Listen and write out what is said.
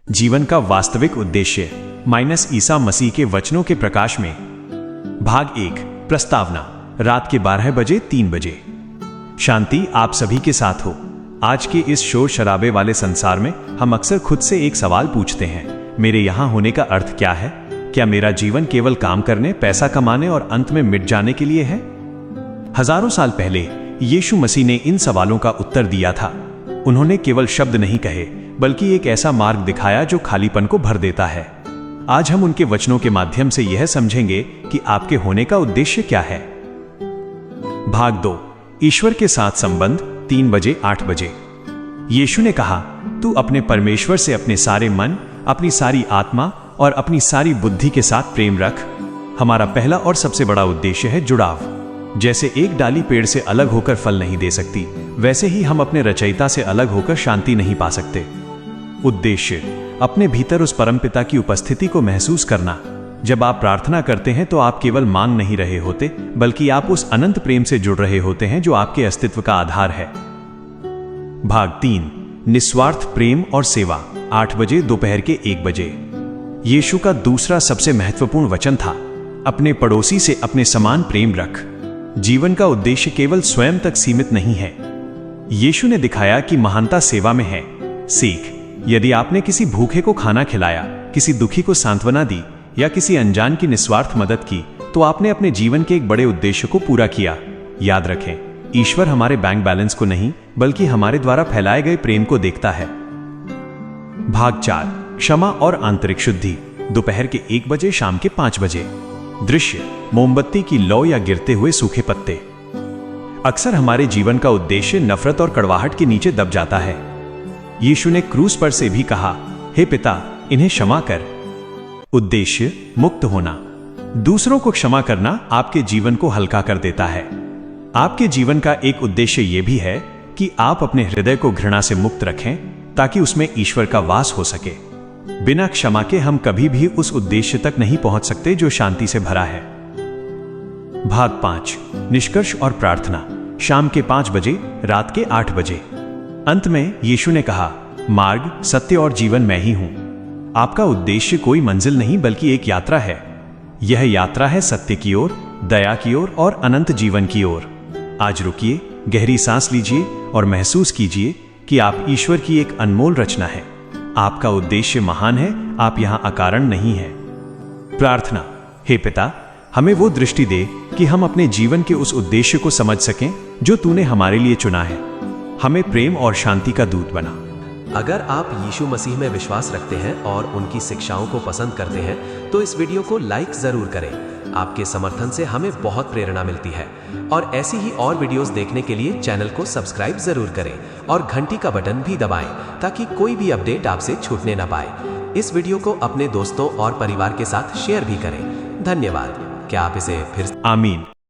जीवन का वास्तविक उद्देश्य माइनस ईसा मसीह के वचनों के प्रकाश में। भाग 1, प्रस्तावना। रात के 12 बजे 3 बजे। शांति आप सभी के साथ हो। आज के इस शोर शराबे वाले संसार में हम अक्सर खुद से एक सवाल पूछते हैं, मेरे यहां होने का अर्थ क्या है? क्या मेरा जीवन केवल काम करने, पैसा कमाने और अंत में मिट जाने के लिए है? हजारों साल पहले यीशु मसीह ने इन सवालों का उत्तर दिया था। उन्होंने केवल शब्द नहीं कहे, बल्कि एक ऐसा मार्ग दिखाया जो खालीपन को भर देता है। आज हम उनके वचनों के माध्यम से यह समझेंगे कि आपके होने का उद्देश्य क्या है। भाग 2, ईश्वर के साथ संबंध। 3 बजे 8 बजे। यीशु ने कहा, तू अपने परमेश्वर से अपने सारे मन, अपनी सारी आत्मा और अपनी सारी बुद्धि के साथ प्रेम रख। हमारा पहला और सबसे बड़ा उद्देश्य है जुड़ाव। जैसे एक डाली पेड़ से अलग होकर फल नहीं दे सकती, वैसे ही हम अपने रचयिता से अलग होकर शांति नहीं पा सकते। उद्देश्य, अपने भीतर उस परमपिता की उपस्थिति को महसूस करना। जब आप प्रार्थना करते हैं तो आप केवल मांग नहीं रहे होते, बल्कि आप उस अनंत प्रेम से जुड़ रहे होते हैं जो आपके अस्तित्व का आधार है। भाग 3, निस्वार्थ प्रेम और सेवा। 8 बजे दोपहर के 1 बजे। यीशु का दूसरा सबसे महत्वपूर्ण वचन था, अपने पड़ोसी से अपने समान प्रेम रख। जीवन का उद्देश्य केवल स्वयं तक सीमित नहीं है। यीशु ने दिखाया कि महानता सेवा में है। सीख, यदि आपने किसी भूखे को खाना खिलाया, किसी दुखी को सांत्वना दी या किसी अनजान की निस्वार्थ मदद की, तो आपने अपने जीवन के एक बड़े उद्देश्य को पूरा किया। याद रखें, ईश्वर हमारे बैंक बैलेंस को नहीं, बल्कि हमारे द्वारा फैलाए गए प्रेम को देखता है। भाग 4, क्षमा और आंतरिक शुद्धि। दोपहर के 1 बजे, शाम के 5 बजे। दृश्य, मोमबत्ती की लौ या गिरते हुए सूखे पत्ते। अक्सर हमारे जीवन का उद्देश्य नफरत और कड़वाहट के नीचे दब जाता है। यीशु ने क्रूस पर से भी कहा, हे पिता, इन्हें क्षमा कर। उद्देश्य, मुक्त होना। दूसरों को क्षमा करना आपके जीवन को हल्का कर देता है। आपके जीवन का एक उद्देश्य यह भी है कि आप अपने हृदय को घृणा से मुक्त रखें, ताकि उसमें ईश्वर का वास हो सके। बिना क्षमा के हम कभी भी उस उद्देश्य तक नहीं पहुंच सकते जो शांति से भरा है। भाग 5, निष्कर्ष और प्रार्थना। शाम के 5 बजे, रात के 8 बजे। अंत में यीशु ने कहा, मार्ग, सत्य और जीवन मैं ही हूं। आपका उद्देश्य कोई मंजिल नहीं, बल्कि एक यात्रा है। यह यात्रा है सत्य की ओर, दया की ओर और अनंत जीवन की ओर। आज रुकिए, गहरी सांस लीजिए और महसूस कीजिए कि आप ईश्वर की एक अनमोल रचना है। आपका उद्देश्य महान है, आप यहां अकारण नहीं हैं। प्रार्थना। हे पिता, हमें वो दृष्टि दे कि हम अपने जीवन के उस उद्देश्य को समझ सकें जो तूने हमारे लिए चुना है। हमें प्रेम और शांति का दूत बना। अगर आप यीशु मसीह में विश्वास रखते हैं और उनकी शिक्षाओं को पसंद करते हैं, तो इस वीडियो को लाइक जरूर करें। आपके समर्थन से हमें बहुत प्रेरणा मिलती है। और ऐसी ही और वीडियोस देखने के लिए चैनल को सब्सक्राइब जरूर करें और घंटी का बटन भी दबाएं, ताकि कोई भी अपडेट आपसे छूटने ना पाए। इस वीडियो को अपने दोस्तों और परिवार के साथ शेयर भी करें। धन्यवाद। क्या आप इसे फिर आमीन।